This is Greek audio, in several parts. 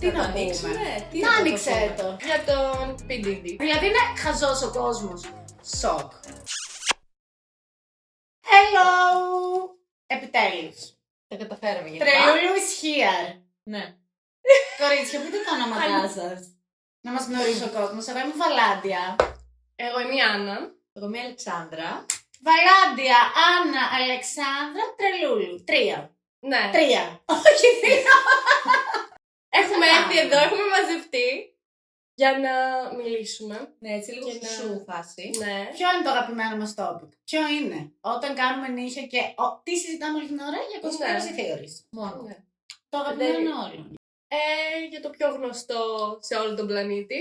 Τι να ανοίξουμε, πούμε. τι Να να άνοιξε το το. Για τον P. Diddy. Δηλαδή είναι χαζός ο κόσμος. Σοκ. Hello! Επιτέλους. Τα καταφέραμε γενικά. Τρελούλου is here. Ναι. Κορίτσια, πείτε τα ονόματά σας. Να μας γνωρίσει ο κόσμος. Εγώ είμαι Βαλάντια. Εγώ είμαι η Άννα. Εγώ είμαι η Αλεξάνδρα. Βαλάντια, Άννα, Αλεξάνδρα, Τρελούλου. 3. Ναι. 3. Όχι 2. Έχουμε Δεν έρθει κάνουμε. εδώ, έχουμε μαζευτεί για να μιλήσουμε. Ναι, έτσι λίγο Και να- σου φάση. Ναι. Ποιο είναι το αγαπημένο μας topic? Ποιο είναι? Όταν κάνουμε νύχια και τι συζητάμε όλη την ώρα για conspiracy theories. Μόνο. Ναι. Το αγαπημένο όλων. Για το πιο γνωστό σε όλο τον πλανήτη.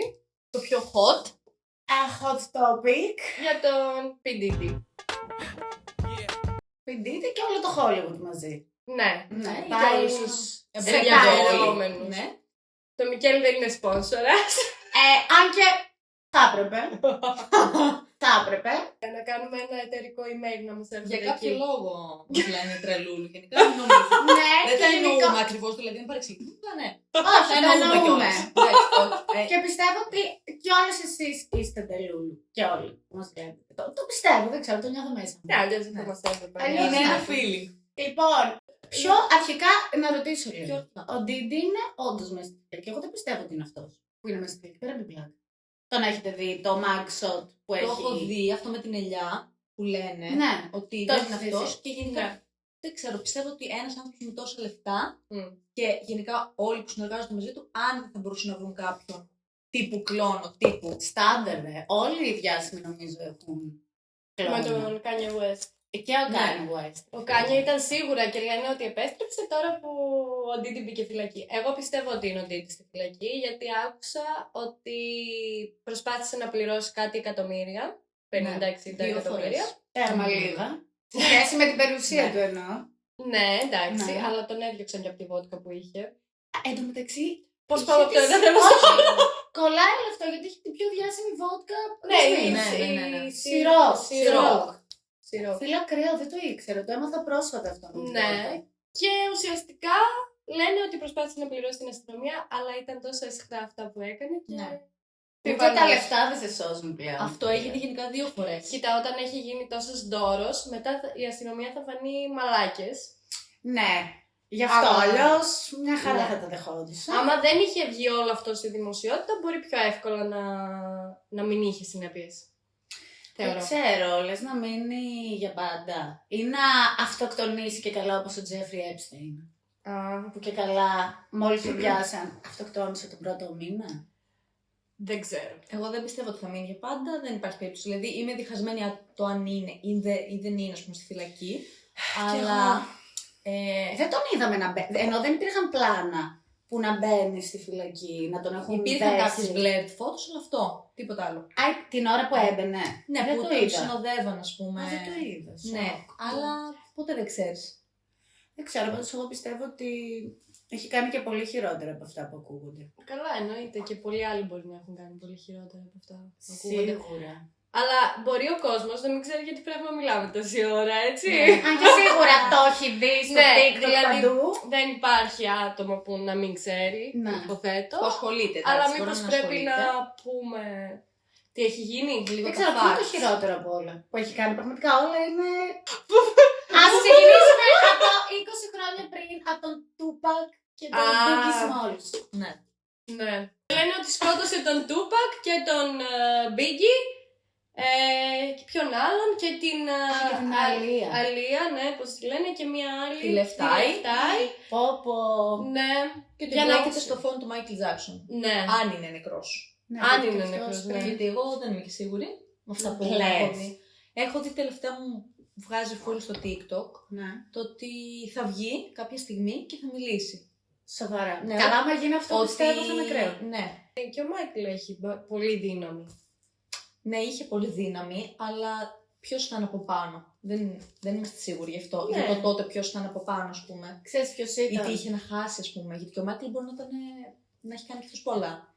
Το πιο hot. A hot topic. Για τον P. Diddy. Πηδείτε και όλο το Hollywood μαζί. Ναι. Ναι, Για πάει όλους στους τους ενδιαφερόμενους. Ναι. Το Μικέλ δεν είναι σπόνσορας. Αν και θα έπρεπε. Θα έπρεπε. Να κάνουμε ένα εταιρικό email να μας έρθει Για εκεί. κάποιο λόγο μας λένε τρελούλου. Γενικά δεν νομίζω. Ναι, Δεν και τα γενικά- εννοούμε ακριβώς, δηλαδή είναι παρεξήγηση. Ναι. Όχι, Τα τα εννοούμε εννοούμε. κιόλας. Εντάξει, όχι. Και πιστεύω ότι κι όλες εσείς είστε τελούλου. Και όλοι που μας βλέπετε. Το πιστεύω, δεν ξέρω, το νιώθω μέσα μου. Ναι, αλλιώς δεν θα Ναι. μας έπρεπε. Αλλιώς Είναι ένα ναι. feeling. Λοιπόν, ποιο αρχικά να ρωτήσω λίγο. Ποιο? Ο Ντίντι είναι όντως μέσα στη φυλακή. Εγώ δεν πιστεύω ότι είναι αυτός που είναι μέσα στη φυλακή. Πέρα από την πλάκα. Τον έχετε δει, το mugshot που Το έχει. έχω δει αυτό με την ελιά που λένε Ναι. ότι Το δεν έχεις είναι δει αυτός εσύ? και γενικά Ναι. δεν ξέρω, πιστεύω ότι ένας άνθρωπος με τόσα λεφτά Μμ. και γενικά όλοι που συνεργάζονται μαζί του, αν δεν θα μπορούσαν να βρουν κάποιον τύπου κλόνο, τύπου. Στάνταρ, ρε. Όλοι οι διάσημοι νομίζω έχουν Με κλόνο. τον Kanye West. Και ο Ναι. Kanye West. Ο Κάνια ήταν σίγουρα και λένε ότι επέστρεψε τώρα που ο Ντίντι μπήκε φυλακή. Εγώ πιστεύω ότι είναι ο Ντίντι στη φυλακή, γιατί άκουσα ότι προσπάθησε να πληρώσει κάτι εκατομμύρια. 50-60 2 εκατομμύρια. φορές. Τέρμα λίγα. Σε σχέση με την περιουσία Ναι. του εννοώ. Ναι, εντάξει, Ναι. αλλά τον έδιωξαν και από τη βότκα που είχε. Εν τω μεταξύ. Πώ είχε πάμε από το τις- ένα θέμα στο Όχι. άλλο. Κολλάει όλο αυτό γιατί έχει την πιο διάσημη βότκα. Ναι, παγκοσμίως. ναι. Σιρόκ. Σιρόκ. Σιρόκ. Φίλε, ακραίο, δεν το ήξερα. Το έμαθα πρόσφατα αυτό. Ναι. Και ουσιαστικά λένε ότι προσπάθησε να πληρώσει την αστυνομία, αλλά ήταν τόσο αισχρά αυτά που έκανε. Και... Ναι. Ούτε Πιβανές. τα λεφτά δεν σε σώζουν πλέον. Αυτό έγινε γενικά 2 φορές. Κοίτα, όταν έχει γίνει τόσο ντόρο, μετά η αστυνομία θα φανεί μαλάκες. Ναι. Γι' αυτό Αλλά- αλλιώς μια χαρά Ναι. θα τα δεχόντουσαν. Άμα δεν είχε βγει όλο αυτό στη δημοσιότητα, μπορεί πιο εύκολα να μην είχε συνέπειες. Δεν Θεωρώ. ξέρω, λες να μείνει για πάντα. Ή να αυτοκτονήσει και καλά όπως ο Τζέφρι Epstein. Που και καλά μόλις τον πιάσαν αυτοκτόνησε τον πρώτο μήνα. Δεν ξέρω. Εγώ δεν πιστεύω ότι θα μείνει για πάντα, δεν υπάρχει περίπτωση. Δηλαδή είμαι διχασμένη το αν είναι ή δεν είναι, ας πούμε, στη φυλακή. Αλλά. Δεν τον είδαμε να μπαίνει, ενώ δεν υπήρχαν πλάνα που να μπαίνει στη φυλακή, να τον έχουν Υπήρχαν δέσει. κάποιες blurred photos, αλλά αυτό. Τίποτα άλλο. Την ώρα που έμπαινε. Ναι, δεν που το τον είδα. συνοδεύαν, ας πούμε. Α, δεν το είδα. Ναι, αλλά ποτέ δεν ξέρεις. Δεν ξέρω, πάντως εγώ πιστεύω ότι έχει κάνει και πολύ χειρότερα από αυτά που ακούγονται. Καλά, εννοείται και πολλοί άλλοι μπορεί να έχουν κάνει πολύ χειρότερα από αυτά που ακούγονται. Σίγουρα. Αλλά μπορεί ο κόσμο να μην ξέρει γιατί πράγμα μιλάμε τόση ώρα, έτσι. Αν και σίγουρα το έχει δει στο Ναι, TikTok δηλαδή, παντού. Δεν υπάρχει άτομο που να μην ξέρει, Ναι. υποθέτω. Που ασχολείται. Αλλά εντάξει, μήπως μπορεί πρέπει να ασχολείται. πούμε τι έχει γίνει, λίγο Δεν τα ξέρω, ποιο είναι το facts. χειρότερο από όλα που έχει κάνει. Πραγματικά όλα είναι. Ας ξεκινήσουμε από 20 χρόνια πριν από τον Tupac και τον Α. Biggie Smalls. Ναι. Ναι. Λένε ότι σκότωσε τον Τούπακ και τον Μπίγκι και ποιον άλλον και την και την Αλία. Αλία, ναι, πώς τη λένε, και μια άλλη. Τη Λεφτάη. Πω πω. Ναι. Και ότι Για να μπλέκεται ακούσω. στο φόνο του Μάικλ Τζάκσον. Ναι. Αν είναι νεκρός. Ναι, Αν γιατί είναι αυτός νεκρός, ναι. πρέπει- Γιατί εγώ δεν είμαι και σίγουρη με αυτά που Λες. έχω δει. Έχω δει τελευταία μου βγάζει full στο TikTok Ναι. το ότι θα βγει κάποια στιγμή και θα μιλήσει. Σοβαρά. Ναι. Καλά, άμα γίνει αυτό, πιστεύω θα είναι ακραίο. Ναι. Και ο Μάικλ έχει πολύ δύναμη. Ναι, είχε πολύ δύναμη, αλλά ποιο ήταν από πάνω. Δεν είμαστε σίγουροι γι' αυτό. Ναι. Για το τότε ποιο ήταν από πάνω, α πούμε. Ξέρεις ποιος Ή ήταν. τι είχε να χάσει, α πούμε. Γιατί και ο Μάικλ μπορεί να έχει κάνει και αυτός πολλά.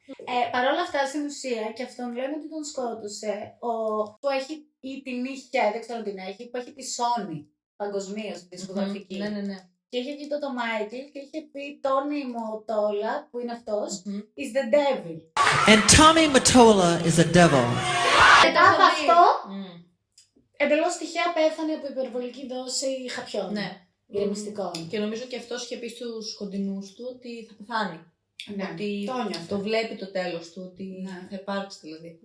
Παρ' όλα αυτά, στην ουσία, και αυτόν λένε ότι τον σκότωσε που έχει ή την είχε, δεν ξέρω τι την έχει, που έχει τη Sony παγκοσμίως, τη δισκογραφική. Ναι, ναι, ναι. Και είχε βγει το Μάικλ και είχε πει Τόνι Μοτόλα, που είναι αυτός, is the devil. And Tommy Mottola is a devil. Μετά από αυτό, εντελώς τυχαία πέθανε από υπερβολική δόση χαπιών. Ναι. Ηρεμιστικών. Και νομίζω και αυτός είχε πει στους κοντινούς του ότι θα πεθάνει. Ναι, ότι το νιώθω. το βλέπει το τέλος του, ότι Ναι. θα υπάρξει δηλαδή.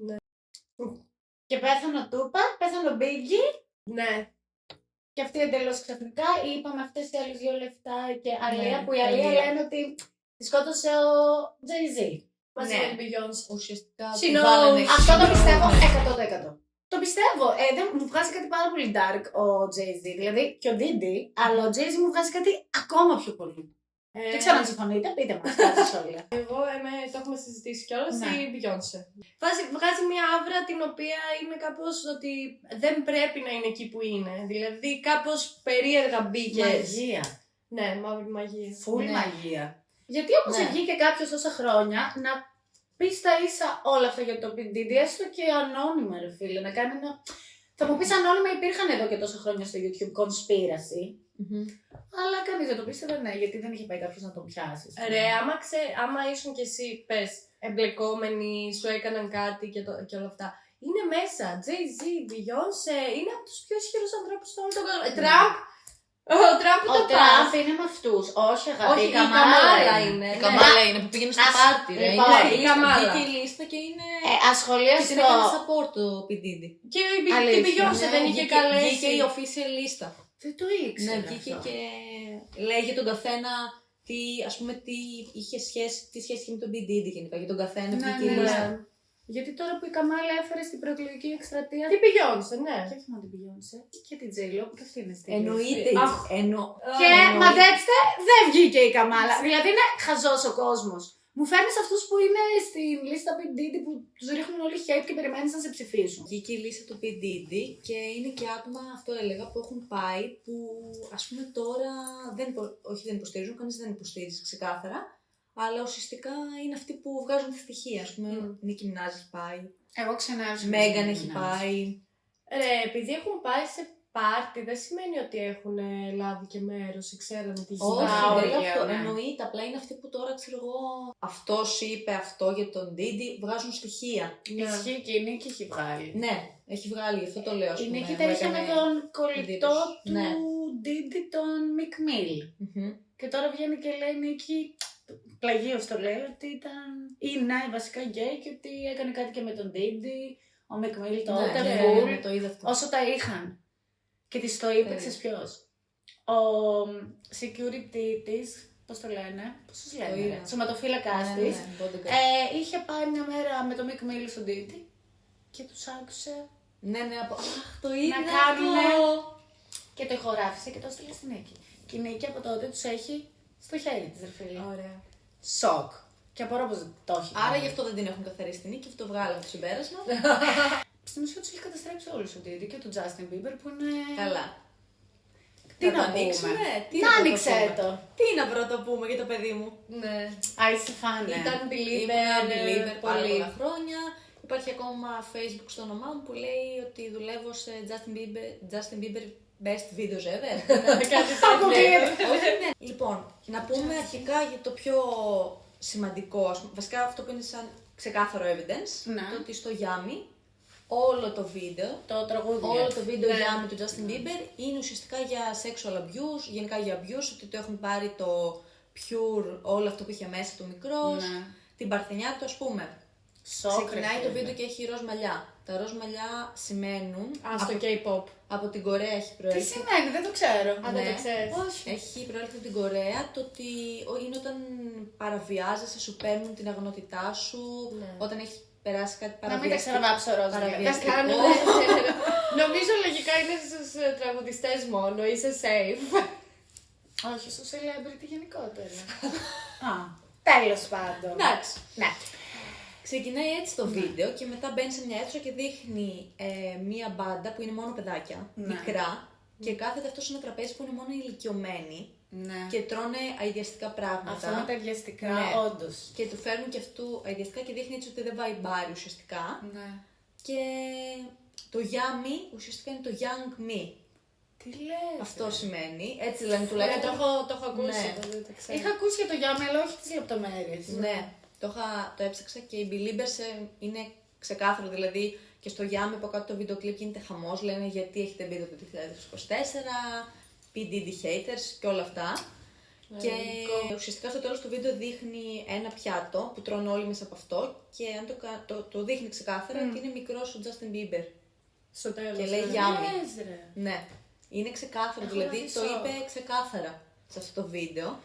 Και πέθανε ο Τούπα, πέθανε ο Μπίγκι. Ναι. Και αυτή εντελώς ξαφνικά. Είπαμε αυτές οι άλλες 2 λεφτά και αλία, Ναι, που η αλία αλία. λένε ότι τη σκότωσε ο Jay-Z. Μαζί Ναι. με την Beyoncé. Ουσιαστικά She knows. βάλανε Αυτό το χειρό, πιστεύω ναι. 100%. Το πιστεύω. Δεν μου βγάζει κάτι πάρα πολύ dark ο Jay-Z. Δηλαδή και ο Diddy, αλλά ο Jay-Z μου βγάζει κάτι ακόμα πιο πολύ. Δεν ξέρω αν συμφωνείτε, πείτε μας κάτι σχόλια. Εγώ το έχουμε συζητήσει κιόλας, Ναι. η Beyoncé. Βγάζει μια άβρα την οποία είναι κάπως ότι δεν πρέπει να είναι εκεί που είναι. Δηλαδή κάπως περίεργα μπήκε. Μαγεία. Ναι, μαύρη μαγεία. Φουλ Ναι. μαγεία. Γιατί όμως Ναι. βγήκε κάποιο τόσα χρόνια να πει στα ίσα όλα αυτά για το PDD, έστω και ανώνυμα, ρε φίλε, να κάνει ένα. Θα μου πεις ανώνυμα υπήρχαν εδώ και τόσα χρόνια στο YouTube conspiracy. Αλλά κανείς δεν το πίστευε, ναι, γιατί δεν είχε πάει κάποιος να τον πιάσει. Ρε, άμα ήσουν κι εσύ, πες, εμπλεκόμενοι, σου έκαναν κάτι και όλα αυτά. Είναι μέσα. Jay-Z, Beyoncé, είναι από τους πιο ισχυρούς ανθρώπους στον όλο τον κόσμο. Τραμπ, ο Τραμπ Ο το Τραμπ πας. είναι με αυτούς. Όχι, αγάπη. Όχι, η η Καμάλα είναι. Η ναι. Καμάλα είναι που πήγαινε στο Ας- πάρτι, ρε. λοιπόν, Είναι η Καμάλα. βγήκε η λίστα και είναι... και την Ασχολίαστο. έκανε support το Πιντίντι. Και η Αλήθεια, Beyoncé ναι, δεν είχε καλέσει. Βγήκε η official λίστα. Δεν το ήξερα. Ναι, βγήκε αυτό. και λέγε τον καθένα τι, ας πούμε, τι είχε σχέση, τι σχέση είχε με τον Πιντίντι γενικά. Για τον καθένα Ναι, βγήκε η ναι. λίστα. Γιατί τώρα που η Καμάλα έφερε στην προεκλογική εκστρατεία. Την Beyoncé, ναι. Και όχι μόνο την Beyoncé, και την J-Lo, που και αυτή είναι στην Εννοείται. λίστα. Αχ. Και εννοείται. μαντέψτε, δεν βγήκε η Καμάλα. Δηλαδή είναι χαζός ο κόσμος. Μου φέρνεις αυτούς που είναι στην λίστα PDD που τους ρίχνουν όλοι hate και περιμένεις να σε ψηφίσουν. Βγήκε η λίστα του P. και είναι και άτομα, αυτό έλεγα, που έχουν πάει που ας πούμε τώρα όχι δεν υποστηρίζουν, κανείς δεν υποστηρίζει ξεκάθαρα, αλλά ουσιαστικά είναι αυτοί που βγάζουν τη στοιχεία. Ας πούμε, Νίκη Μινάζ έχει πάει, Εγώ ξενέρωσα. Μέγαν έχει πάει. Ρε, επειδή έχουν πάει σε πάρτι, δεν σημαίνει ότι έχουν λάβει και μέρος ή ξέρανε τι Όχι, γίνεται. όχι, δεν λέω αυτό. ναι. Εννοείται, απλά είναι αυτοί που τώρα ξέρω εγώ. Αυτός είπε αυτό για τον Ντίντι, βγάζουν στοιχεία. Ισχύει και η Νίκη έχει βγάλει. Ναι, έχει βγάλει, γι' αυτό το λέω. ας Η πούμε, Νίκη μου τα είχε με έκανε τον κολλητό εντύπωση. του Ναι. Diddy, τον Mick Mill. Μμμ. Και τώρα βγαίνει και λέει η Νίκη, πλαγίως το λέει, ότι είναι βασικά γκέι και ότι έκανε κάτι και με τον Diddy, ο Mick Mill τότε, Ναι, full, ναι, το είδα αυτό. όσο τα είχαν. Και της το είπε, ξέρεις ποιος. Ο security της, πώς το λένε, πώς τους λένε, είδα. ρε, σωματοφύλακας Ναι, της, ναι, bodyguard. είχε πάει μια μέρα με το Mick Mill στον Diddy και τους άκουσε Ναι, ναι, αχ, το είδα να κάνουνε αυτό. και το ηχογράφησε και το έστειλε στην Νίκη. Και η Νίκη από τότε τους έχει στο χέρι της, ρε φίλε. Ωραία. Σοκ. Και απορώ πως δεν το έχει. Άρα γι' αυτό δεν την έχουν καθαρίσει την νίκη, αυτό βγάλαμε το συμπέρασμα. Στην ουσία τους έχει καταστρέψει όλους ο Diddy και τον Justin Bieber που είναι. Καλά. Τι Να να το πούμε. ανοίξουμε, τι Να να άνοιξε πρωτοπούμε. το. Τι να πρωτοπούμε για το παιδί μου. Ναι. Α, είσαι φάνε. Ήταν Ήμουν believer, believer πάρα πολύ. πολλά χρόνια. Υπάρχει ακόμα Facebook στο όνομά μου που λέει ότι δουλεύω σε Justin Bieber Best Videos Ever. Κάτι Αποκλείεται. τέτοιο. Όχι, ναι. Λοιπόν, να πούμε αρχικά για το πιο σημαντικό, ας πούμε, βασικά αυτό που είναι σαν ξεκάθαρο evidence, Ναι. το ότι στο Yummy όλο το βίντεο, Το τραγούδι. όλο το βίντεο Ναι. Yummy του Justin Bieber είναι ουσιαστικά για sexual abuse, γενικά για abuse, ότι το έχουν πάρει το pure, όλο αυτό που είχε μέσα το μικρός, Ναι. την παρθενιά του, ας πούμε. Σοκ. Ξεκινάει το βίντεο και έχει ροζ μαλλιά. Τα ροζ μαλλιά σημαίνουν, Α, στο K-pop. από την Κορέα έχει Τι προέλθει. σημαίνει, δεν το ξέρω. Α, δεν το ξέρεις. Όχι. Έχει προέλθει από την Κορέα το ότι είναι όταν παραβιάζεσαι, σου παίρνουν την αγνότητά σου, Ναι. όταν έχει περάσει κάτι Να μην τα παραβιαστικό. ξαναβάψω ροζ. Τα Παραβιαστικό. κάνουν. Νομίζω λογικά είναι στους τραγουδιστές μόνο, είσαι safe. Όχι, στο celebrity γενικότερα. Α, τέλος πάντων. Εντάξει. Ναι. Ξεκινάει έτσι το βίντεο και μετά μπαίνει σε μια αίθουσα και δείχνει μία μπάντα που είναι μόνο παιδάκια, Ναι. μικρά, και κάθεται αυτό σε ένα τραπέζι που είναι μόνο ηλικιωμένοι Ναι. και τρώνε αειδιαστικά πράγματα. Αυτό με τα βιαστικά, Ναι. όντως. Και του φέρνουν και αυτού αειδιαστικά και δείχνει έτσι ότι δεν βάει μπάρι ουσιαστικά. Ναι. Και το Yummy ουσιαστικά είναι το Young Me. Τι λες? Αυτό σημαίνει. Έτσι λένε Ναι, τουλάχιστον. το έχω ακούσει. Ναι. Δεν το ξέρω. Είχα ακούσει για το Γιάμι, αλλά όχι τις λεπτομέρειες. Ναι, το έψαξα και οι Beliebers είναι ξεκάθαρο. Δηλαδή και στο Yummy από κάτω το βίντεο κλιπ γίνεται χαμός. Λένε γιατί έχετε μπει το 2024, P. Diddy haters και όλα αυτά. Και ουσιαστικά στο τέλος του βίντεο δείχνει ένα πιάτο που τρώνε όλοι μέσα από αυτό και αν το δείχνει ξεκάθαρα ότι είναι μικρός ο Justin Bieber. Στο τέλος. Και λέει ναι. Yummy. Λες, ρε. Ναι, είναι ξεκάθαρο, Έχω δηλαδή μάθει το σοκ. είπε ξεκάθαρα σε αυτό το βίντεο.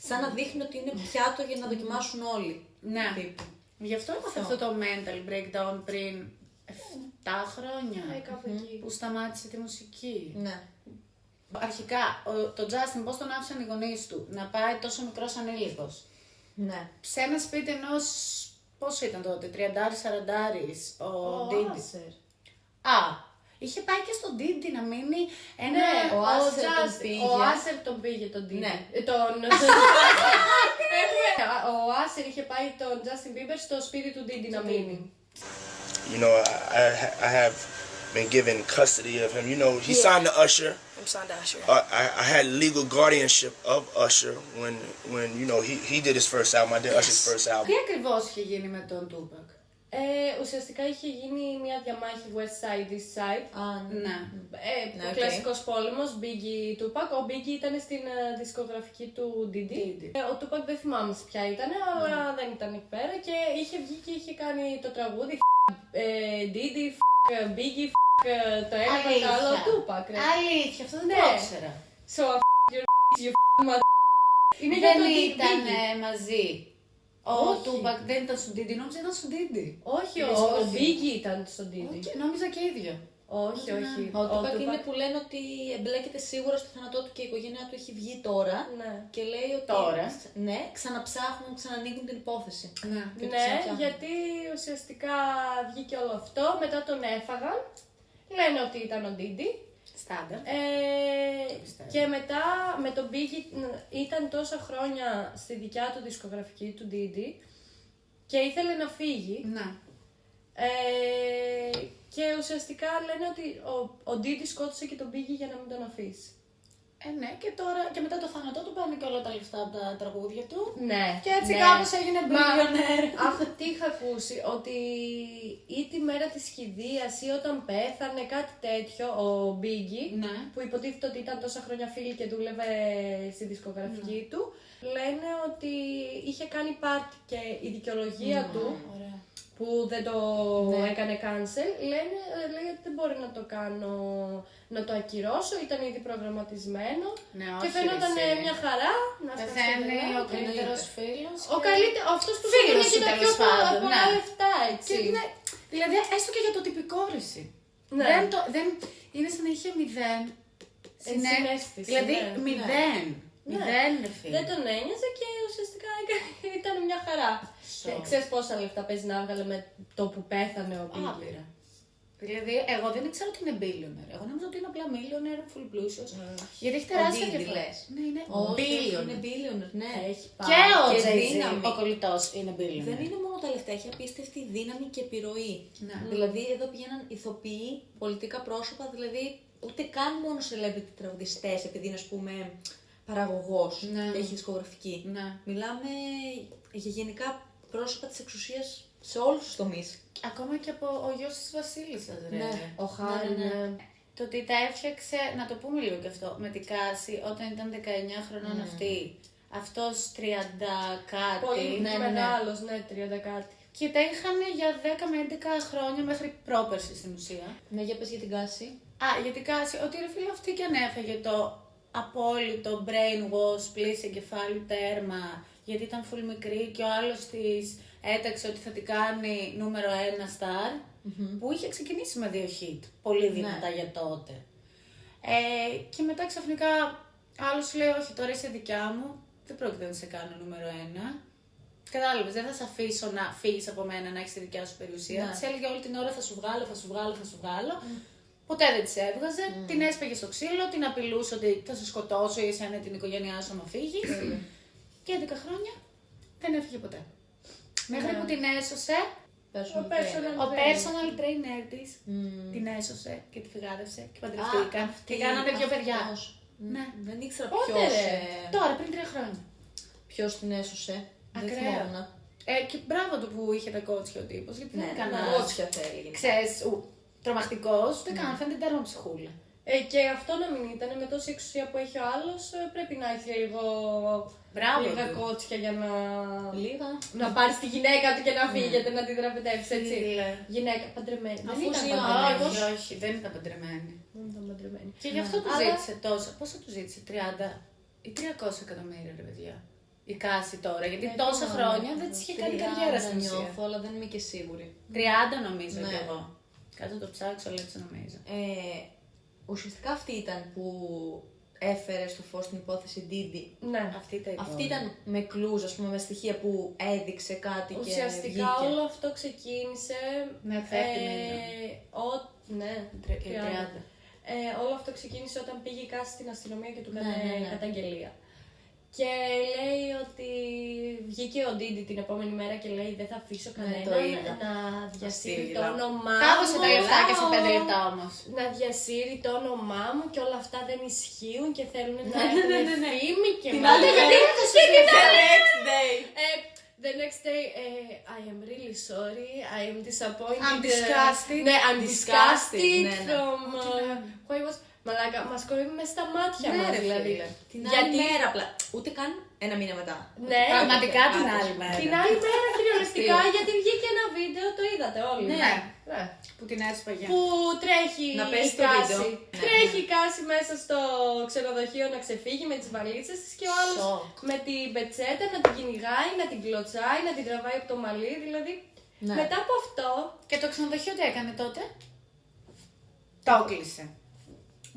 Σαν να δείχνει ότι είναι πιάτο για να δοκιμάσουν όλοι. Ναι. Τύπου. Γι' αυτό έπαθε αυτό το mental breakdown πριν 7 χρόνια. Κάπου εκεί. Που σταμάτησε τη μουσική. Ναι. Αρχικά, τον Justin πώς τον άφησαν οι γονείς του να πάει τόσο μικρός ανήλικος. Ναι. Σε ένα σπίτι ενός, πόσο ήταν τότε, 30-40, ο Ο Diddy. Άσερ. Α, είχε πάει και στον Diddy να μείνει ένα... Ναι, ο Άσερ τον Justin- πήγε. Ο Άσερ τον πήγε τον Diddy. Ναι. Ο Άσερ είχε πάει τον Justin Bieber στο σπίτι του Diddy να μείνει. You know, I have been given custody of him. You know, he signed to Usher. I'm signed to Usher. I had legal guardianship of Usher when you know he did his first album. I did Usher's first album. Τι ακριβώς είχε γίνει με τον Tupac? Ουσιαστικά είχε γίνει μια διαμάχη West Side, East Side. Ναι. Ναι, οκ. Κλασικός πόλεμος, Biggie Tupac. Ο Biggie ήταν στην δισκογραφική του Diddy. Ο Tupac δεν θυμάμαι σε ποια ήταν, αλλά δεν ήταν εκεί πέρα και είχε βγει και είχε κάνει το τραγούδι Diddy, Biggie, το ένα το Αλήθεια. άλλο Tupac. Ρε. Αλήθεια, αυτό δεν Ναι. το ήξερα. So your you mother. Είναι για Δεν το ήταν Biggie. μαζί. Ο Όχι. Tupac δεν ήταν στον Diddy, νόμιζα ήταν στον Diddy. Όχι, Είπες ο όχι. Biggie ήταν στον Diddy. Όχι, νόμιζα και ίδιο. Όχι, όχι. Ο Tupac είναι που λένε ότι εμπλέκεται σίγουρα στο θάνατό του και η οικογένειά του έχει βγει τώρα. Ναι. Και λέει ότι. Τώρα. Ναι, ξαναψάχνουν, ξανανοίγουν την υπόθεση. Ναι. Και το Ναι, ξαναφτιάχνουν. γιατί ουσιαστικά βγήκε όλο αυτό, μετά τον έφαγαν, λένε ότι ήταν ο Diddy. Στάνταρ. πιστεύω. Και μετά με τον Biggie ήταν τόσα χρόνια στη δικιά του δισκογραφική του Diddy και ήθελε να φύγει. Ναι. Και ουσιαστικά λένε ότι ο Diddy σκότωσε και τον Biggie για να μην τον αφήσει. Ναι, και τώρα και μετά το θάνατό του πάνε και όλα τα λεφτά από τα τραγούδια του. Ναι. Και έτσι ναι. κάπως έγινε Μα, billionaire. αυτό τι είχα ακούσει, ότι ή τη μέρα της κηδείας ή όταν πέθανε κάτι τέτοιο, ο Biggie, Ναι. που υποτίθεται ότι ήταν τόσα χρόνια φίλοι και δούλευε στη δισκογραφική του, λένε ότι είχε κάνει πάρτι και η δικαιολογία του, Ωραία. που δεν το έκανε cancel, λέει ότι δεν μπορεί να το κάνω, να το ακυρώσω, ήταν ήδη προγραμματισμένο Ναι, και όχι, φαίνονταν ρε, εσύ. μια χαρά. Να Πεθαίνει ο σκάσει καλύτερος φίλος. ο καλύτερο, αυτός που Φίλος σου σου, δίνει και τα τέλος πιο πάντων, πολλά ναι. λεφτά, έτσι. Και ναι, δηλαδή, έστω και για το τυπικό ρεσί. Ναι. Είναι σαν να είχε μηδέν. Συναίσθηση, Δηλαδή, ναι. μηδέν. Ναι. Μηδέν, ρε φίλε. Δεν τον ένοιαζε και ουσιαστικά ήταν μια χαρά. Σοκ. Ξέρεις πόσα λεφτά παίζει να έβγαλε με το που πέθανε ο Biggie. Άπειρα. Δηλαδή, εγώ δεν ήξερα ότι είναι billionaire. Εγώ νόμιζα ότι είναι απλά millionaire, full πλούσιος. Γιατί έχει τεράστια Diddy, διαφορά. λες. Ναι, είναι Όχι, billionaire. είναι billionaire, ναι. Έχει πάει. Και ο Και Jay-Z, δύναμη. ο κολλητός, είναι billionaire. Δεν είναι μόνο τα λεφτά, έχει απίστευτη δύναμη και επιρροή. Ναι. Δηλαδή εδώ πηγαίναν ηθοποιοί, πολιτικά πρόσωπα, δηλαδή ούτε καν μόνο celebrity τραγουδιστές, επειδή είναι ας πούμε παραγωγός Ναι. και έχει δισκογραφική. Ναι. Μιλάμε για γενικά πρόσωπα της εξουσίας σε όλους τους τομείς. Ακόμα και από ο γιος της Βασίλισσας, ρε. Ναι. Ο Χάρη, Ναι, ναι, ναι. ναι. Το ότι τα έφτιαξε, να το πούμε λίγο και αυτό, με την Κάση όταν ήταν 19 χρονών αυτή. Αυτός 30 κάτι. Πολύ ναι, ναι. μεγάλος, ναι, 30 κάτι. Και τα είχαν για 10 με 11 χρόνια μέχρι πρόπερση στην ουσία. Ναι, για πες για την Κάση. Α, για την Κάση, ότι ρε φίλε αυτή και αν έφαγε το απόλυτο brainwash, πλήση εγκεφάλου τέρμα, γιατί ήταν full μικρή και ο άλλος της έταξε ότι θα την κάνει νούμερο 1 star, που είχε ξεκινήσει με 2 hit, πολύ δυνατά για τότε. Και μετά ξαφνικά άλλος σου λέει, όχι τώρα είσαι δικιά μου, δεν πρόκειται να σε κάνω νούμερο 1. Κατάλαβες, δεν θα σε αφήσω να φύγεις από μένα, να έχεις τη δικιά σου περιουσία. Ναι. Της έλεγε όλη την ώρα θα σου βγάλω, θα σου βγάλω, θα σου βγάλω. Ποτέ δεν της έβγαζε, την έσπαγε στο ξύλο, την απειλούσε ότι θα σε σκοτώσω ή εσένα την οικογένειά σου άμα φύγεις. Και 11 χρόνια δεν έφυγε ποτέ. Μέχρι που την έσωσε Ο personal trainer της την έσωσε και τη φυγάδευσε και παντρευτήκαν και κάνανε 2 παιδιά. Ναι. Δεν ήξερα Πότε, ποιος, ρε? Τώρα, πριν 3 χρόνια. ποιος την έσωσε. Δεν Ακραίο. θυμόμουν. Και μπράβο του που είχε τα κότσια ο τύπος, γιατί δεν έκανε. Κότσια θέλει. Ξέρεις, τρομακτικός, δεν κάνει, φαίνεται τέρμα ψυχούλα. Και αυτό να μην ήταν με τόση εξουσία που έχει ο άλλος, πρέπει να έχει λίγο. Μπράβο Λίγα του. κότσια για να. Λίγα. Να πάρει τη γυναίκα του και να φύγετε, να τη δραπετεύσει έτσι. Φίλε. Γυναίκα παντρεμένη. Αφού Δεν ήταν ζει ο παντρεμένη. άλλος. Όχι, δεν ήταν παντρεμένη. Δεν ήταν παντρεμένη. Και γι' αυτό του Αλλά- ζήτησε τόσο. Πόσο του ζήτησε, 30 ή 300 εκατομμύρια, ρε παιδιά. Η Κάση τώρα, γιατί τόσα χρόνια δεν τη είχε κάνει καριέρα στην ουσία. νιώθω, αλλά δεν είμαι και σίγουρη. 30 νομίζω Ναι. κι εγώ. Κάτω το ψάξω, αλλά έτσι νομίζω. Ουσιαστικά αυτή ήταν που έφερε στο φως την υπόθεση Diddy. Ναι. Αυτή ήταν με κλουζ, ας πούμε, με στοιχεία που έδειξε κάτι και Ουσιαστικά βγήκε. όλο αυτό ξεκίνησε. Ναι, φεύγει Ναι, 30. Όλο αυτό ξεκίνησε όταν πήγε η Κάση στην αστυνομία και του Ναι, έκανε ναι, ναι. καταγγελία. Και λέει ότι βγήκε ο Ντίντι την επόμενη μέρα και λέει δεν θα αφήσω το κανέναν είδα. να διασύρει Αστείο, το γελάω. όνομά μου. Τα έδωσε τα λεφτά και σε 5 λεπτά όμως. Να διασύρει το όνομά μου και όλα αυτά δεν ισχύουν και θέλουν να ναι, έχουν ναι, ναι. φήμη και Την μάλλον. άλλη μέρα Και την the άλλη- next day. The next day, I am really sorry, I am disappointed. I'm disgusted. Ναι, I'm Disgusted, disgusted ναι, ναι. from... Who I was... Μαλάκα, μας κορεύει μες στα μάτια Ναι, μας ρε δηλαδή. φίλε. Την άλλη Γιατί- μέρα απλά. Ούτε καν ένα μήνα μετά. Ναι, Πραγματικά την Άτες. άλλη μέρα. την άλλη μέρα κυριολεκτικά, γιατί βγήκε ένα βίντεο, το είδατε όλοι. Ναι. Ναι. Που την έσπαγε. Που τρέχει Να η πέσει το Κάση. βίντεο. Ναι. Τρέχει η Κάση μέσα στο ξενοδοχείο να ξεφύγει με τις βαλίτσες της και ο άλλος Σοκ. με την πετσέτα να την κυνηγάει, να την κλωτσάει, να την τραβάει από το μαλλί. Δηλαδή, Ναι. μετά από αυτό, Και το ξενοδοχείο τι έκανε τότε? Το έκλεισε.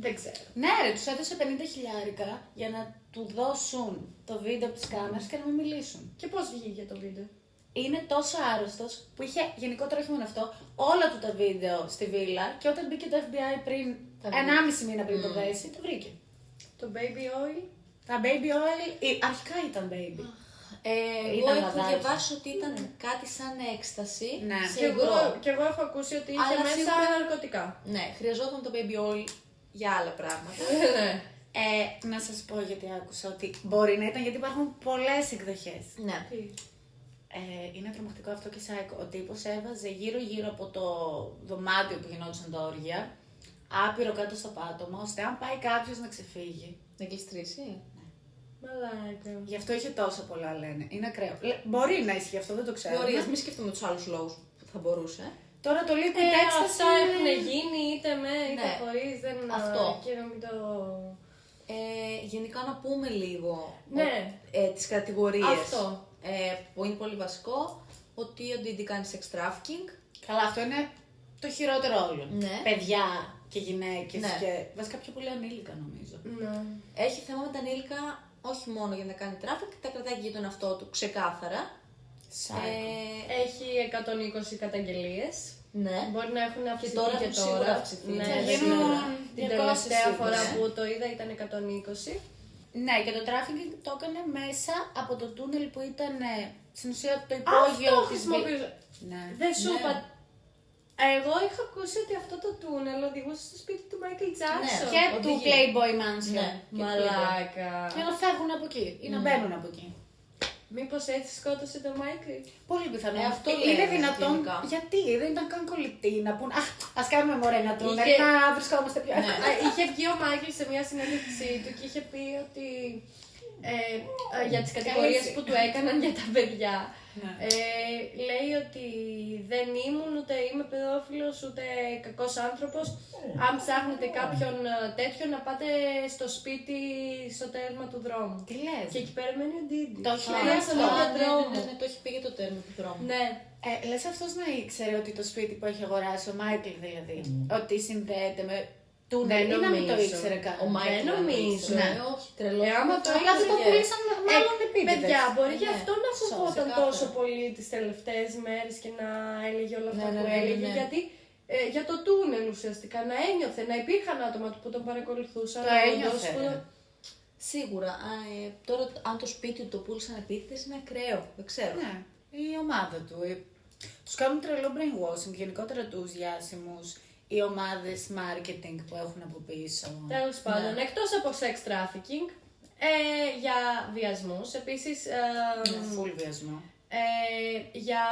δεν ξέρω. Ναι, ρε, του έδωσε 50 χιλιάρικα για να του δώσουν το βίντεο από τις κάμερες και να μην μιλήσουν. Και πώς βγήκε το βίντεο. Είναι τόσο άρρωστος που είχε γενικότερα όχι μόνο αυτό, όλα του τα βίντεο στη βίλα και όταν μπήκε το FBI πριν 1,5 μήνα πριν το δέσει, το βρήκε. Το baby oil. Τα baby oil, αρχικά ήταν baby. Εγώ Ήταν έχω λαδάκι. διαβάσει ότι ήταν κάτι σαν έκσταση. Ναι. Και εγώ έχω ακούσει ότι είχε Αλλά μέσα σίγουρα- ναρκωτικά. Ναι, χρειαζόταν το baby oil για άλλα πράγματα. Ναι. Να σας πω γιατί άκουσα ότι μπορεί να ήταν γιατί υπάρχουν πολλές εκδοχές. Ναι. Είναι τρομακτικό αυτό και σάικο. Ο τύπος έβαζε γύρω-γύρω από το δωμάτιο που γινόντουσαν τα όργια, άπειρο κάτω στο πάτωμα, ώστε αν πάει κάποιος να ξεφύγει. Να κλειστρήσει. Μαλάκα. Γι' αυτό είχε τόσο πολλά λένε. Είναι ακραίο. Μπορεί να ισχύει αυτό, δεν το ξέρω. Μπορεί, ας μην σκεφτούμε τους άλλους λόγους που θα μπορούσε. Τώρα το liquid ecstasy Αυτά έχουν γίνει είτε με είτε Ναι. χωρίς. Δεν Αυτό. Και να μην το. Γενικά να πούμε λίγο Ναι. τις κατηγορίες. Αυτό. Που είναι πολύ βασικό, ότι ο Diddy κάνει sex trafficking. Καλά, αυτό είναι το χειρότερο όλων. Ναι. Παιδιά και γυναίκες Ναι. και βασικά πιο πολύ ανήλικα νομίζω. Ναι. Έχει θέμα με τα ανήλικα, όχι μόνο για να κάνει traffic, τα κρατάει και για τον εαυτό του ξεκάθαρα. Σάικο. Έχει 120 καταγγελίες. Ναι. Μπορεί να έχουν αυξηθεί τώρα και σίγουρα τώρα. αυξηθεί. Ναι, Θα δεν γίνουν ξέρω. 200 Την τελευταία σίγουρα, φορά ε. που το είδα ήταν 120. Ναι, και το trafficking το έκανε μέσα από το τούνελ που ήταν στην ουσία το υπόγειο Αυτό της χρησιμοποιούσα. Ναι. Δεν σου Ναι. είπα. Εγώ είχα ακούσει ότι αυτό το τούνελ οδηγούσε στο σπίτι του Michael Jackson. Ναι. Και Οδηγεί. του Playboy Mansion. Ναι. Και Μαλάκα. Για να φεύγουν από εκεί ή να μπαίνουν από εκεί. Μήπως έτσι σκότωσε τον Michael. Πολύ πιθανό. Αυτό Είναι λένε δυνατόν. γενικά. Γιατί δεν ήταν καν κολλητή να πούν ας κάνουμε μωρέ ένα τούνελ, Είχε- να βρισκόμαστε πιο εύκολα. Είχε βγει ο Μάικλ σε μια συνέντευξή του και είχε πει ότι για τις κατηγορίες Καλύψη. που του έκαναν για τα παιδιά. Ναι. Λέει ότι δεν ήμουν ούτε είμαι παιδόφιλος ούτε κακός άνθρωπος. Αν ψάχνετε κάποιον τέτοιο να πάτε στο σπίτι στο τέρμα του δρόμου. Τι λες. Και εκεί πέρα μένει ο Ντίντι. Το έχει Λέει πει στον αυτό. ίδιο δρόμο. Ναι, το έχει πει για το τέρμα του δρόμου. Ναι. Λες αυτός να ήξερε ότι το σπίτι που έχει αγοράσει, ο Μάικλ δηλαδή, ότι συνδέεται με τούνελ ή να μην το νομίζω. ήξερε καν. Ο Μάικλ Δεν νομίζω. Ναι. Όχι, τρελό. Άμα το Απλά δεν το ήξερε. πουλήσαν μάλλον επίτηδες. Παιδιά, μπορεί γι' Ναι. αυτό να φοβόταν Ξεκάθαρα. τόσο πολύ τις τελευταίες μέρες και να έλεγε όλα αυτά Ναι, ναι, που ναι, ναι, έλεγε. ναι. Γιατί για το τούνελ ουσιαστικά να ένιωθε, να υπήρχαν άτομα που τον παρακολουθούσαν. Το όντως, ένιωθε, που- ναι. Σίγουρα. Τώρα, αν το σπίτι του το πούλησαν επίτηδες, είναι ακραίο. Δεν ξέρω. Ναι, η ομάδα του. Τους κάνουν τρελό brainwashing, γενικότερα τους διάσημους, οι ομάδες marketing που έχουν από πίσω. Τέλος πάντων, εκτός από sex trafficking, για βιασμούς, επίσης Full βιασμό. για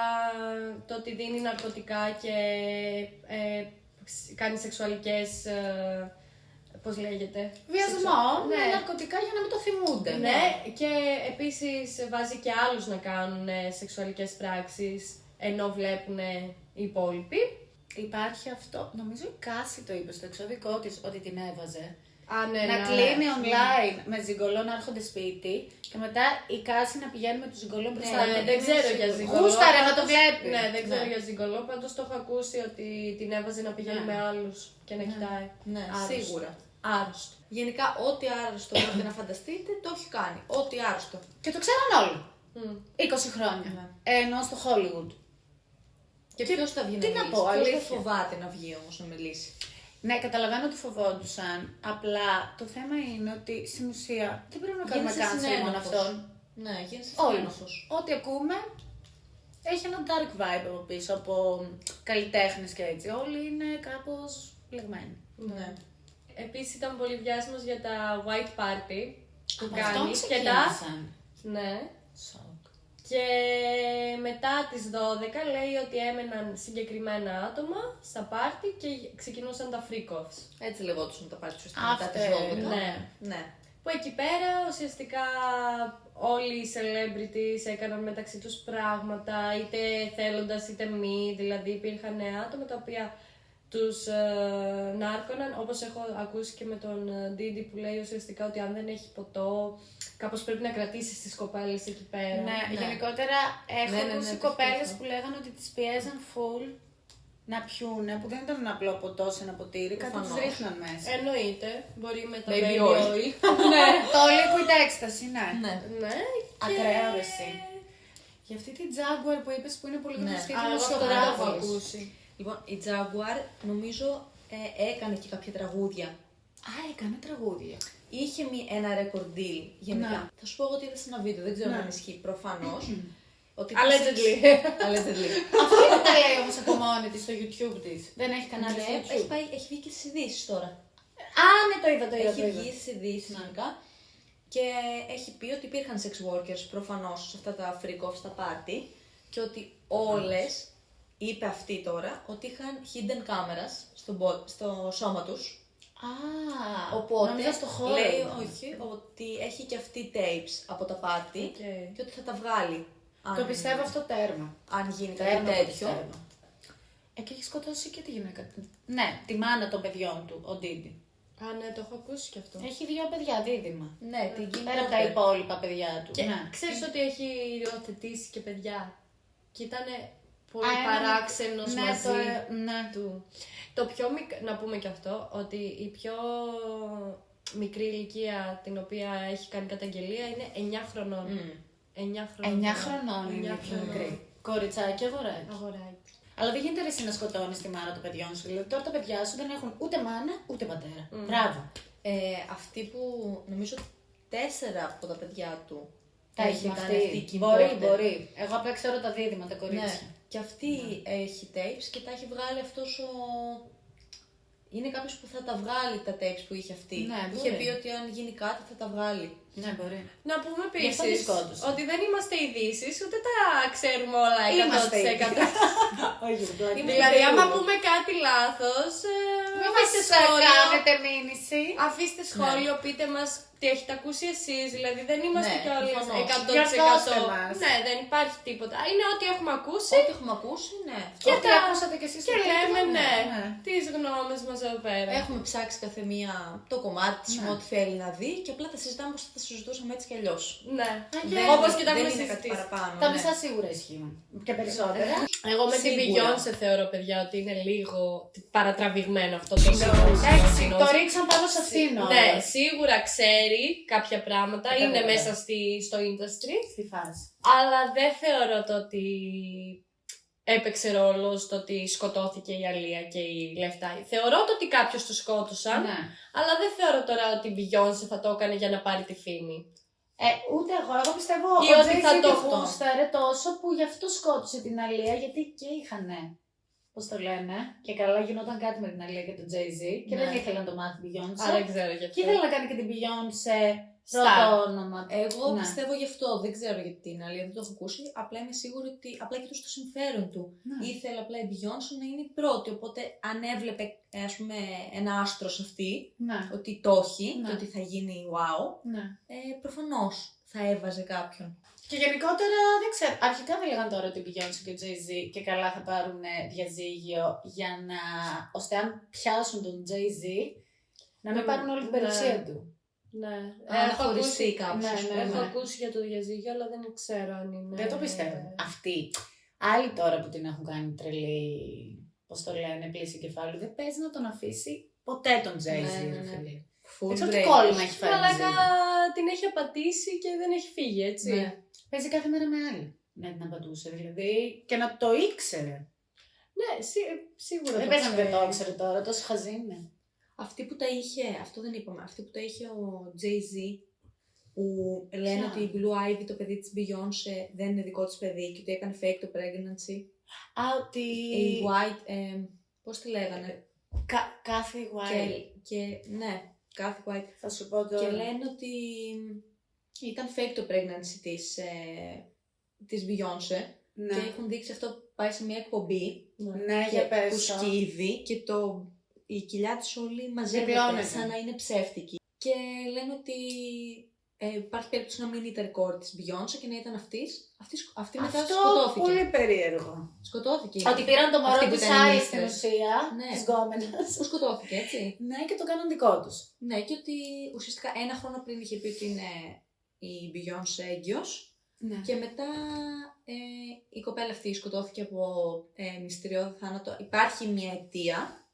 το ότι δίνει ναρκωτικά και κάνει σεξουαλικές, πώς λέγεται. Βιασμό, Ναι. με ναρκωτικά για να μην το θυμούνται. Ναι, και επίσης βάζει και άλλους να κάνουν σεξουαλικές πράξεις ενώ βλέπουν οι υπόλοιποι. Υπάρχει αυτό, νομίζω η Κάση το είπε στο εξώδικό της, ότι την έβαζε. Α, ναι, Να κλείνει online με ζυγκολό να έρχονται σπίτι και μετά η Κάση να πηγαίνει με τους ζυγκολό μπροστά. δεν ξέρω για ζυγκολό. Γούσταρε να το βλέπει. Ναι, δεν ξέρω για ζυγκολό, πάντως το έχω ακούσει ότι την έβαζε να πηγαίνει με άλλους και να κοιτάει. Ναι, Άρρωστο. σίγουρα. Άρρωστο. Γενικά, ό,τι άρρωστο μπορείτε να φανταστείτε, το έχει κάνει. Ό,τι άρρωστο. Και το ξέραν όλοι. 20 χρόνια. Ναι. Ενώ στο Hollywood. Και ποιος θα βγει τι να να μιλήσει, πω, ποιος δεν αλήθεια. φοβάται να βγει όμως να μιλήσει. Ναι, καταλαβαίνω ότι φοβόντουσαν. Απλά το θέμα είναι ότι στην ουσία δεν πρέπει να κάνουμε Γίνεσαι cancel μόνο συνένοχος. αυτόν. Ναι, γίνεσαι Όλοι. συνένοχος. Ό,τι ακούμε έχει ένα dark vibe από πίσω, από καλλιτέχνες και έτσι. Όλοι είναι κάπως μπλεγμένοι. Ναι. Επίσης ήταν πολύ βιάσιμος για τα white party που Από κάνει αυτόν και τα... ξεκίνησαν. Ναι. Σοκ. Και μετά τις 12 λέει ότι έμεναν συγκεκριμένα άτομα στα πάρτι και ξεκινούσαν τα freak-offs. Έτσι λεγόντουσαν τα πάρτι ουσιαστικά μετά Αυτέ, τις 12. ναι. Ναι. Που εκεί πέρα ουσιαστικά όλοι οι celebrities έκαναν μεταξύ τους πράγματα, είτε θέλοντας είτε μη, δηλαδή υπήρχαν άτομα τα οποία τους νάρκωναν, όπως έχω ακούσει και με τον Didi που λέει ουσιαστικά ότι αν δεν έχει ποτό, κάπως πρέπει να κρατήσεις τις κοπέλες εκεί πέρα. Ναι, γενικότερα έχω Ναι, ακούσει το κοπέλες αυτό. που λέγανε ότι τις πιέζαν full να πιούνε, που δεν ήταν ένα απλό ποτό σε ένα ποτήρι, κάτι τους Προφανώς. ρίχναν μέσα. Εννοείται, μπορεί με το Baby baby oil. oil. Ναι, το liquid ecstasy, ναι. Ναι. Ναι, Ακραίο ρε εσύ. Για αυτή τη Jaguar που είπες που είναι πολύ Ναι. γνωστή αλλά εγώ αυτό δεν το έχω δημοσιογράφος. ακούσει. Λοιπόν, η Jaguar νομίζω έκανε και κάποια τραγούδια. Α, έκανε τραγούδια. Είχε ένα record deal γενικά. Ναι. Θα σου πω εγώ ότι είδα σε ένα βίντεο, δεν ξέρω Ναι. αν ισχύει προφανώς. ότι Allegedly. Allegedly. Αυτή δεν τα λέει όμως από μόνη της στο YouTube της. Δεν έχει κανάλι στο Ναι, YouTube. έχει βγει και στις ειδήσεις τώρα. Α, ναι, το είδα, το είδα. Έχει το είδα. βγει στις ειδήσεις γενικά. Και έχει πει ότι υπήρχαν sex workers προφανώς σε αυτά τα freak off στα party και ότι όλες, είπε αυτή τώρα, ότι είχαν hidden cameras στο σώμα τους. Α, Οπότε νόμιζα στο χώρο. λέει ήταν. όχι, ότι έχει και αυτή tapes από τα party Οκ. και ότι θα τα βγάλει. Το πιστεύω αυτό τέρμα. Αν γίνει κάτι Τέρμα το τέτοιο. πιστεύω. Και έχει σκοτώσει και τη γυναίκα του. Ναι, τη μάνα των παιδιών του, ο Ντίντι. Α, ναι, το έχω ακούσει κι αυτό. Έχει δύο παιδιά δίδυμα. Ναι, την γίνει Πέρα από τα υπόλοιπα παιδιά του. Και Ναι. ξέρεις ότι έχει υιοθετήσει και παιδιά. Και ήταν πολύ Α, ένα παράξενος ναι, μαζί ναι. του. Το πιο να πούμε και αυτό, ότι η πιο μικρή ηλικία την οποία έχει κάνει καταγγελία είναι 9 χρονών. 9 χρονών. 9 χρονών είναι η 9 πιο χρονών. μικρή. Κοριτσάκι, αγοράκι. Αγοράκι. Αλλά δεν γίνεται εσύ να σκοτώνει τη μάνα των παιδιών σου. Δηλαδή τώρα τα παιδιά σου δεν έχουν ούτε μάνα ούτε πατέρα. Μπράβο. Αυτή που νομίζω 4 από τα παιδιά του Τα έχει κάνει αυτή. Kim Μπορεί, Porter. μπορεί. Εγώ απλά ξέρω τα δίδυμα, τα κορίτσια. Ναι. Και αυτή έχει tapes και τα έχει βγάλει αυτός ο... Είναι κάποιος που θα τα βγάλει τα tapes που είχε αυτή. Ναι, Είχε μπορεί. πει ότι αν γίνει κάτι θα τα βγάλει. Ναι, μπορεί. Να πούμε Γι' αυτό τη επίσης σκότωσε. ότι δεν είμαστε ειδήσει, ούτε τα ξέρουμε όλα 100%. Είμαστε Όχι, Δηλαδή, άμα πούμε κάτι λάθος, Μην αφήστε μας σχόλιο. κάνετε μήνυση. Αφήστε σχόλιο, πείτε μας τι έχετε ακούσει εσείς. Δηλαδή, δεν είμαστε Ναι, κιόλας προφανώς. 100%. Διορθώστε μας. Ναι, δεν υπάρχει τίποτα. Είναι ό,τι έχουμε ακούσει. Ό,τι έχουμε ακούσει, ναι. Και Ό,τι ακούσατε κι εσείς Και στο λέμε τίτλο, ναι, ναι. τις γνώμες μας εδώ πέρα. Έχουμε ψάξει κάθε μία το κομμάτι της Ναι. με ό,τι θέλει να δει και απλά τα συζητάμε όπως θα τα συζητούσαμε έτσι κι αλλιώς. Ναι, Δεν- όπως και τα δεν έχουμε είναι κάτι συζητήσει. παραπάνω. Τα ναι. μισά σίγουρα ισχύουν. Και περισσότερα. Εγώ με την Σίγουρα. Beyoncé θεωρώ, παιδιά, ότι είναι λίγο παρατραβηγμένο αυτό το σύνορο. Εντάξει, το ρίξαν πάνω σε αυτήν όλα. Ναι, σίγουρα ξέρει κάποια πράγματα, είναι Κατάλαβα. μέσα στο industry, Στη φάση. αλλά δεν θεωρώ το ότι έπαιξε ρόλο στο ότι σκοτώθηκε η Αλία και η Λεφτάη. Θεωρώ το ότι κάποιους τους σκότωσαν, Ναι. αλλά δεν θεωρώ τώρα ότι η Beyoncé θα το έκανε για να πάρει τη φήμη. Ούτε εγώ πιστεύω Ή ο ότι Jay-Z θα το τη αυτό. γούσταρε τόσο που γι' αυτό σκότωσε την Αλία, γιατί και είχανε, πώς το λένε, και καλά γινόταν κάτι με την Αλία και τον Jay-Z και Ναι. δεν ήθελε να το μάθει η Beyoncé. Άρα ξέρω γι' Και αυτό. ήθελε να κάνει και την Beyoncé Star. πρώτο όνομα. Εγώ Ναι. πιστεύω γι' αυτό, δεν ξέρω γιατί την άλλη, δεν το έχω ακούσει. Απλά είμαι σίγουρη ότι απλά και το συμφέρον του. Ναι. Ήθελε απλά η Beyoncé να είναι η πρώτη. Οπότε αν έβλεπε ας πούμε, ένα άστρο σε αυτή, Ναι. ότι το έχει, Ναι. και ότι θα γίνει wow, Ναι. προφανώς θα έβαζε κάποιον. Και γενικότερα δεν ξέρω. Αρχικά δεν λέγανε τώρα ότι η Beyoncé και ο Jay-Z και καλά θα πάρουν διαζύγιο για να. Ώστε αν πιάσουν τον Jay-Z να μην πάρουν όλη την περιουσία του. Ναι. Να χωριστεί κάποιος, ναι, ας ναι, πούμε. Έχω ακούσει για το διαζύγιο, αλλά δεν ξέρω αν είναι. Δεν το πιστεύω. Αυτοί, άλλοι τώρα που την έχουν κάνει τρελή, πώς το λένε, πλήση κεφάλου, δεν παίζει να τον αφήσει ποτέ τον Jay-Z. Ναι, ρε ναι. φίλε. Full Δεν ξέρω τι break. κόλλημα έχει φάει. Μαλάκα μαζί. την έχει απατήσει και δεν έχει φύγει, έτσι. Ναι. Παίζει κάθε μέρα με άλλη. Να την απατούσε, δηλαδή. Και να το ήξερε. Ναι, σίγουρα. Δεν το παίζει να δεν ξέρει. το ήξερε τώρα, τόσο χαζή είναι. Αυτή που τα είχε, αυτό δεν είπαμε, αυτή που τα είχε ο Jay-Z, που λένε Ποια? ότι η Blue Ivy, το παιδί της Beyoncé, δεν είναι δικό της παιδί και ότι έκανε fake το pregnancy. Α, ότι. Η White, πώς τη λέγανε. Κάθε White. Και ναι, κάθε White. Θα σου πω τώρα. Και λένε ότι ήταν fake το pregnancy της Beyoncé. Ναι, Και έχουν δείξει αυτό που πάει σε μια εκπομπή ναι, και για που πες το. σκύβει και η κοιλιά της όλη μαζεύεται Διπλώνεται. σαν να είναι ψεύτικη. Και λένε ότι υπάρχει περίπτωση να μην ήταν η κόρη της Beyoncé και να ήταν αυτή μετά Αυτό σκοτώθηκε. πολύ περίεργο. Σκοτώθηκε. Ότι πήραν το μωρό Αυτή που της ήταν άλλης η στην mistress. ουσία, Ναι. της γκόμενας. Που σκοτώθηκε, έτσι. Ναι, και το κάναν δικό τους. Ναι, και ότι ουσιαστικά ένα χρόνο πριν είχε πει ότι είναι η Beyoncé έγκυος. Ναι. Και μετά η κοπέλα αυτή σκοτώθηκε από μυστηριώδη θάνατο. Υπάρχει μια αιτία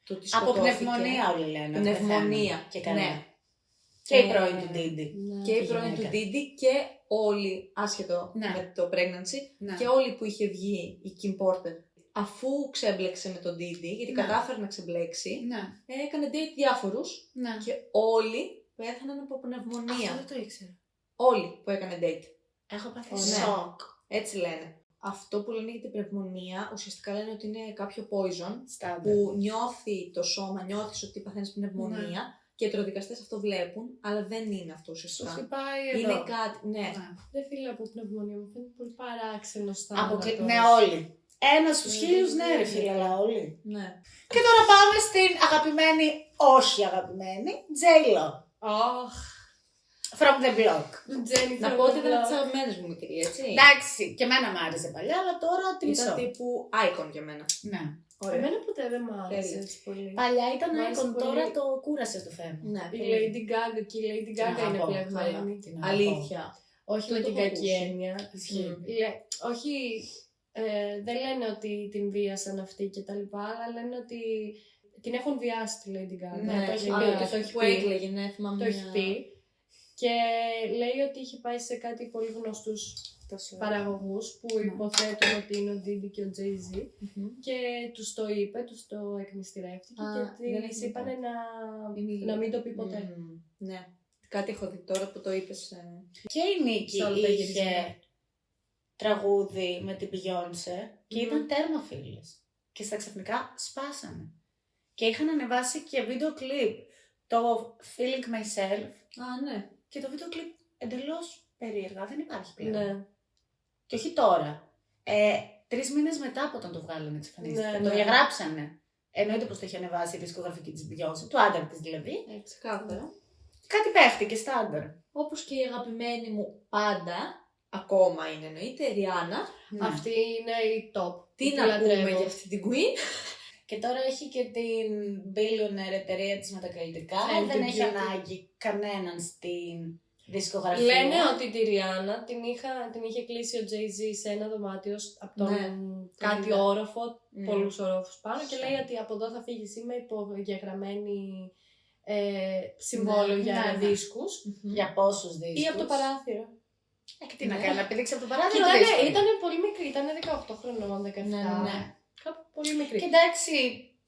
το ότι Από σκοτώθηκε. πνευμονία όλοι λένε. Πνευμονία. Και καλά. Ναι. Και η πρώην του Ντίντι. Ναι. Και η η πρώην του γυναίκα. Ντίντι και όλοι, άσχετο Ναι. με το pregnancy, Ναι. και όλοι που είχε βγει η Kim Porter, αφού ξέμπλεξε με τον Ντίντι, γιατί Ναι. κατάφερε να ξεμπλέξει, Ναι. έκανε date διάφορους Ναι. και όλοι πέθαναν από πνευμονία. Αυτό δεν το ήξερα. Όλοι που έκανε date. Έχω πάθει Ναι. σοκ. Έτσι λένε. Αυτό που λένε για την πνευμονία, ουσιαστικά λένε ότι είναι κάποιο poison Στάντα. που νιώθει το σώμα, νιώθεις ότι παθαίνεις πνευμονία Ναι. και οι ιατροδικαστές αυτό βλέπουν, αλλά δεν είναι αυτό Σου ουσιαστικά. χτυπάει εδώ. Είναι κάτι, ναι. Ναι. Δεν φίλε από πνευμονία, μου φαίνεται πολύ παράξενο Αποκλει... Ναι, όλοι. Ένα στους 1000, ναι, ρε φίλε, αλλά όλοι. ναι. Και τώρα πάμε στην αγαπημένη, όχι αγαπημένη, J-Lo. Αχ, From the block. Jennifer Να πω ότι ήταν Lopez. τις αγαπημένες μου μικρή, έτσι. Εντάξει, και εμένα μ' άρεσε παλιά, αλλά τώρα τη μισώ. Ήταν τύπου icon για μένα. Ναι. Ωραία. Εμένα ποτέ δεν μ' άρεσε Τέλεια. έτσι πολύ. Παλιά ήταν Μ' άρεσε icon, πολύ. τώρα το κούρασε το θέμα. Ναι, Η πολύ. Lady Gaga και η Lady Gaga είναι αγαπώ, πλεγμένη. την αγαπώ. Αλήθεια. Όχι Το με έχω την κακή ακούσει. έννοια. Ισχύει. Όχι, δεν λένε ότι την βίασαν αυτοί και τα λοιπά, αλλά λένε ότι την έχουν βιάσει τη Lady Gaga. Ναι, το έχει α, πει, ότι το έχει που πει. έκλαιγε, ναι, θυμάμαι. Το έχει πει. Και λέει ότι είχε πάει σε κάτι πολύ γνωστούς παραγωγούς που Ναι. υποθέτουν ότι είναι ο Diddy και ο Jay-Z Μμμ. και τους το είπε, τους το εκμυστηρεύτηκε Α, και δεν τις έχει είπανε Μην να μην το πει ποτέ. Ναι. Κάτι έχω δει τώρα που το είπες. Και η Νίκη Σε όλα τα είχε γυρίσματα. τραγούδι με την Beyoncé και Μμμ. ήταν τέρμα φίλες. Και στα ξαφνικά σπάσανε. Και είχαν ανεβάσει και βίντεο κλιπ το Feeling Myself Α, ναι. και το βίντεο κλιπ εντελώς περίεργα, δεν υπάρχει πλέον. Ναι. Και όχι τώρα. 3 μήνες μετά από όταν το βγάλανε εξαφανίστηκε. Ναι, Το ναι. διαγράψανε. Εννοείται πως το είχε ανεβάσει η δισκογραφική της Beyoncé, του άντρα της δηλαδή. Ξεκάθαρα. Κάτι παίχτηκε στάνταρ. Όπως και η αγαπημένη μου πάντα, ακόμα είναι εννοείται, Ριάννα. Ναι. Αυτή είναι η top. Τι Τη να πούμε λατρεύω. για αυτή την Queen. Και τώρα έχει και την billionaire εταιρεία της με τα καλλιτικά. Fenty Δεν έχει Beauty. ανάγκη κανέναν στην δισκογραφία. Λένε ότι τη Ριάννα την είχε κλείσει ο Jay-Z σε ένα δωμάτιο από τον Ναι, κάτι είδα. όροφο, Ναι. πολλούς ορόφους πάνω και λέει ότι από εδώ θα φύγει είμαι υπογεγραμμένη συμβόλαιο Ναι, για ναι. δίσκους Για πόσους δίσκους. ή από το παράθυρο. Και τι να Ναι. κάνει, να πηδήξει από το Και παράθυρο. δύσκολο. ήταν πολύ μικρή, ήταν 18 χρονών, 17. Ναι. Κάπου πολύ μικρή. Και εντάξει,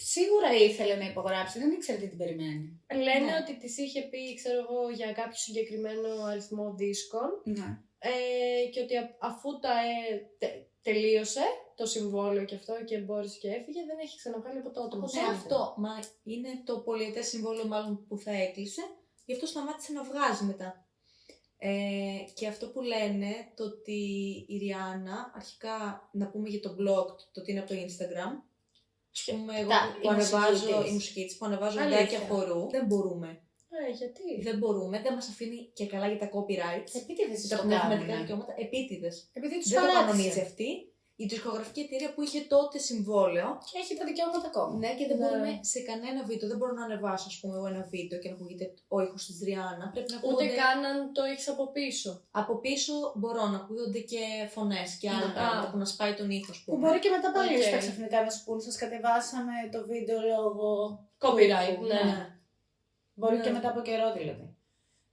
σίγουρα ήθελε να υπογράψει, δεν ήξερε τι την περιμένει. Λένε Ναι. ότι της είχε πει, ξέρω εγώ, για κάποιο συγκεκριμένο αριθμό δίσκων Ναι. και ότι αφού τελείωσε το συμβόλαιο και αυτό και μπόρεσε και έφυγε, δεν έχει ξαναβγάλει από τότε. Ναι, αυτό. Μα είναι το πολυετές συμβόλαιο μάλλον που θα έκλεισε, γι' αυτό σταμάτησε να βγάζει μετά. Και αυτό που λένε, το ότι η Ριάννα, αρχικά να πούμε για το blog, το ότι είναι από το Instagram, ας πούμε εγώ που ανεβάζω, η μουσική της, που ανεβάζω βιντεάκια χορού, δεν μπορούμε. Γιατί? Δεν μπορούμε, δεν μας αφήνει και καλά για τα copyrights, Επίτηδες τα το πνευματικά κάνουν. δικαιώματα, επίτηδες. Επειδή τους Δεν το παράτησε. κανονίζει αυτή. Η δισκογραφική εταιρεία που είχε τότε συμβόλαιο. Και έχει τα δικαιώματα ακόμα. Ναι, και δεν μπορούμε σε κανένα βίντεο, δεν μπορώ να ανεβάσω, ας πούμε, εγώ ένα βίντεο και να ακούγεται ο ήχος της Ριάννα. Πρέπει να Ούτε ακούγονται... καν αν το έχεις από πίσω. Από πίσω μπορώ να ακούγονται και φωνές και άλλα πράγματα που να σπάει τον ήχο, ας Που πούμε. μπορεί και μετά πάλι Οκ. στα ξαφνικά να σου πούν, σας κατεβάσαμε το βίντεο λόγω Copyright, του ήχου. ναι. Μπορεί Ναι. και μετά από καιρό δηλαδή.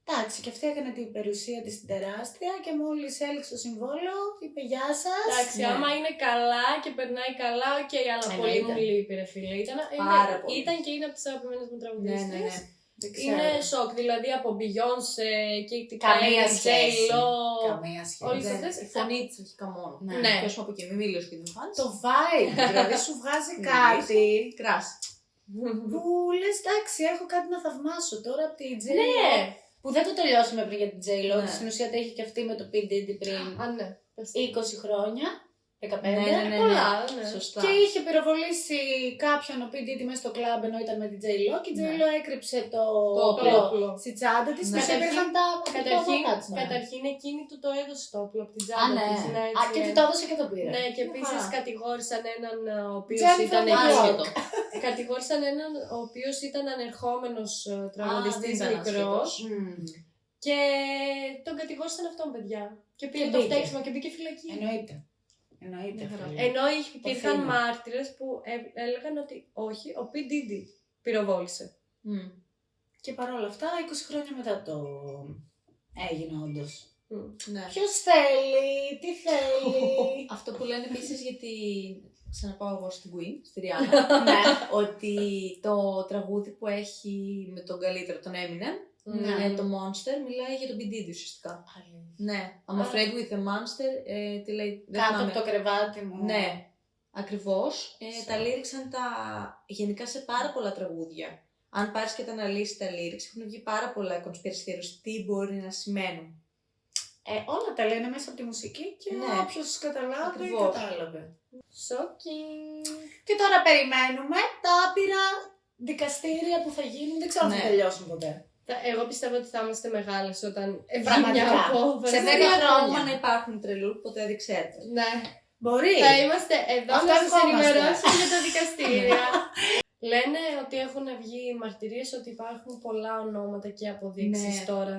Εντάξει, και αυτή έκανε την περιουσία της στην τεράστια και μόλις έληξε το συμβόλαιο, είπε γεια σας. Εντάξει, Ναι. άμα είναι καλά και περνάει καλά, οκ, αλλά πολύ Εννοείται. μου λείπει, ρε φίλε. Πάρα πολύ. Ήταν και είναι από τις αγαπημένες μου τραγουδίστες. Ναι, ναι, ναι. Δεν ξέρω. Είναι σοκ, δηλαδή από Beyoncé και την Καμία Kylie, σχέση. J-Lo. Καμία σχέση. Όλες Δεν- αυτές. Η φωνή της αρχικά μόνο. Ναι. Και όσο από εκεί, μην μιλήσω και δεν φάνης. Το vibe, δηλαδή σου βγάζει Ναι. κάτι Κράση. που λες εντάξει, έχω κάτι να θαυμάσω τώρα από την J-Lo. Ναι. Που δεν το τελειώσαμε πριν για την J-Lo, Ναι. ότι στην ουσία το είχε και αυτή με το P. Diddy πριν Α, ναι. πες. 20 χρόνια, 15. Ναι. Πολλά, ναι. Σωστά. Και είχε πυροβολήσει κάποιον ο P. Diddy μέσα στο κλαμπ ενώ ήταν με την J-Lo και η Ναι. J-Lo έκρυψε το όπλο. όπλο στη τσάντα της Ναι. και υπήρχαν τα Καταρχήν εκείνη του το έδωσε το όπλο από την Α, τσάντα ναι. της. Ναι, Α, έτσι, και ναι. του το έδωσε και το πήρε. Ναι, και Μια επίσης χαρά. κατηγόρησαν έναν ο οποίος Jennifer ήταν Lopez. άσχετο. Κατηγόρησαν έναν ο οποίος ήταν ανερχόμενος τραγουδιστής δεν ήταν μικρός Μμμ. και τον κατηγόρησαν αυτόν, παιδιά. Και πήγε Και το μπήκε. φταίξιμο και μπήκε φυλακή. Εννοείται. Εννοείται. Μια χαρά. φίλε. Ενώ υπήρχαν θύμα. μάρτυρες που έλεγαν ότι όχι, ο P. Diddy πυροβόλησε. Μμ. Και παρόλα αυτά, 20 χρόνια μετά το έγινε όντως. Ναι. Ποιος θέλει, τι θέλει. Αυτό που λένε επίσης γιατί ξαναπάω εγώ στην Queen, στη Ριάννα, Ναι. ότι το τραγούδι που έχει με τον καλύτερο, τον Eminem, Ναι. το Monster, μιλάει για τον P. Diddy ουσιαστικά. Ναι, I'm afraid with the monster, τι λέει, δεν Κάτω θυμάμαι. από το κρεβάτι μου. Ναι, ακριβώς. Τα lyrics είναι γενικά σε πάρα πολλά τραγούδια. Αν πάρεις και τα αναλύσεις τα lyrics, έχουν βγει πάρα πολλά conspiracy theories, τι μπορεί να σημαίνουν. Όλα τα λένε μέσα από τη μουσική και Ναι. όποιος καταλάβει, Ακριβώς. κατάλαβε. Shocking. Και τώρα περιμένουμε τα άπειρα δικαστήρια που θα γίνουν. Δεν ξέρω αν θα Ναι. τελειώσουν ποτέ. Εγώ πιστεύω ότι θα είμαστε μεγάλες όταν Πραγματικά. μια απόφαση. Σε 10 χρόνια χρόνια. να υπάρχουν τρελού, ποτέ δεν ξέρετε. Ναι. Μπορεί. Θα είμαστε εδώ Αυτό να σας ευχόμαστε. ενημερώσουμε για τα δικαστήρια. Λένε ότι έχουν βγει μαρτυρίες ότι υπάρχουν πολλά ονόματα και αποδείξεις Ναι. τώρα.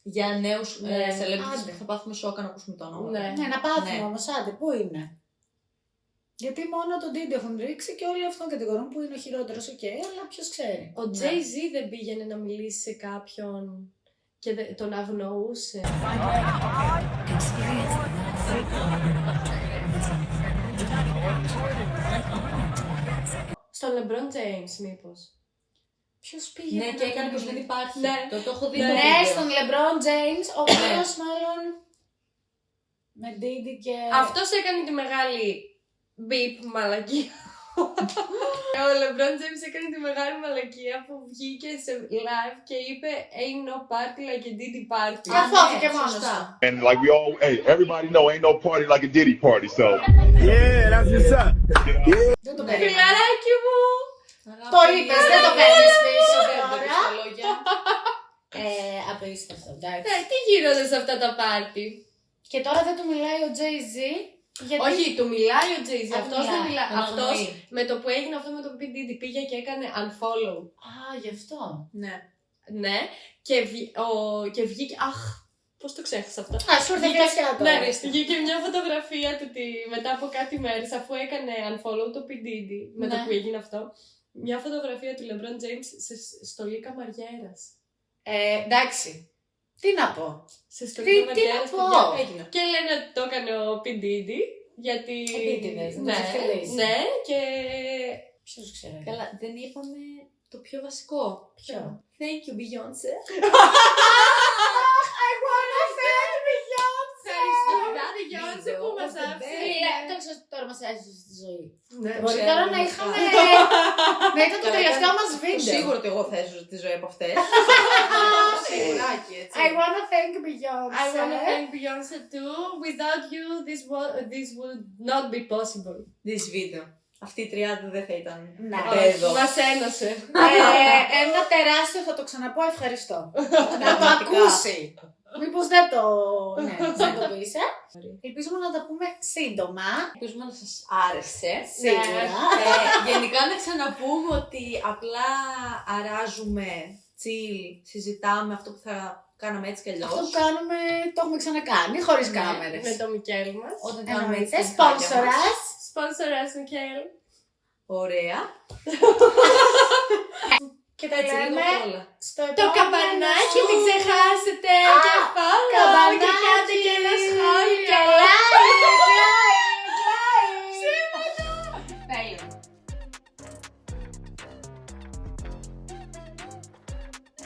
Για νέους Ναι. celebrities Άντε. που θα πάθουμε σόκα να ακούσουμε το όνομα. Ναι. Ναι, να πάθουμε Ναι. όμως, άντε, πού είναι. Γιατί μόνο τον Diddy έχουν ρίξει και όλοι αυτόν κατηγορούν που είναι ο χειρότερος, αλλά ποιος ξέρει. Ο Jay-Z δεν πήγαινε να μιλήσει σε κάποιον και τον αγνοούσε. Στον LeBron James μήπως. Ποιος πήγε Ναι, και έκανε πως δεν υπάρχει. Ναι. Το έχω δει Ναι. το Ναι, βίντεο. στον LeBron James, ο οποίος μάλλον με Diddy και... Αυτός έκανε τη μεγάλη beep μαλακία. Ο LeBron James έκανε τη μεγάλη μαλακία που βγήκε σε live και είπε Ain't no party like a Diddy party. Καθόθηκε Ναι, μόνος σωστά. του. And like we all, hey, everybody know ain't no party like a Diddy party. So Yeah, that's what's up. Δεν το περίμενα. Φιλαράκι μου! Αγάπη, Το είπες, δεν το παίρνεις πίσω δεν τώρα. μπορείς τα λόγια. Απίστευτο, εντάξει. Ναι, τι γίνονται σε αυτά τα πάρτι. Και τώρα δεν του μιλάει ο Jay-Z, γιατί... Όχι, του μιλάει ο Jay-Z. Α, Αυτός δεν μιλάει. μιλάει. Τον Αυτός αγνοεί. με το που έγινε αυτό με τον P. Diddy πήγε και έκανε unfollow. Α, γι' αυτό. Ναι. Ναι, και βγήκε. Αχ, πώς το ξέχασα αυτό. Α, σου ήρθε η φλασιά τώρα. Ναι, βγήκε μια φωτογραφία του μετά από κάτι μέρες αφού έκανε unfollow το P. Diddy με το Ναι. που έγινε αυτό. Μια φωτογραφία του LeBron James σε στολή καμαριέρας. Εντάξει. Τι να πω. Σε στολή Τι καμαριέρας. να πω. παιδιά. Έγινε. Και λένε ότι το έκανε ο P. Diddy γιατί. Επίτηδες, να ναι, τους ευτελίσει. ναι, και Ποιος ξέρει. Καλά, δεν είπαμε το πιο βασικό. Ποιο? Thank you, Beyoncé. I wanna thank Beyoncé. Beyoncé που μας άφησε. Το ξέρω τώρα μας έζησε στη ζωή. Ναι, Μπορεί ξέρω, τώρα να ναι. είχαμε. Να ήταν το τελευταίο μας βίντεο. Σίγουρο ότι εγώ θα έζωσα τη ζωή από αυτές. Σίγουράκι, έτσι. I wanna thank Beyoncé. I want to thank Beyoncé too. Without you, this would not be possible. This video. Αυτή η τριάδα δεν θα ήταν Ναι. ποτέ εδώ. Μας ένωσε. Ένα τεράστιο θα το ξαναπώ ευχαριστώ. Να το Πραγματικά. ακούσει. Μήπως δεν το. Ναι, δεν το πεις, Ελπίζουμε να τα πούμε σύντομα. Ελπίζουμε να σας άρεσε. Σίγουρα. Γενικά να ξαναπούμε ότι απλά αράζουμε, chill, συζητάμε αυτό που θα κάναμε έτσι κι αλλιώς. Αυτό που κάνουμε το έχουμε ξανακάνει, χωρίς κάμερες. Με το Μικέλ μας. Όταν κάνουμε έτσι Εννοείται, τα νυχάκια μας. σπόνσορας. Σπόνσορας Μικέλ. Ωραία. Και τα Έτσι λίγο λέμε απ' όλα. στο Το επόμενο καμπανάκι σου. μην ξεχάσετε. Και follow.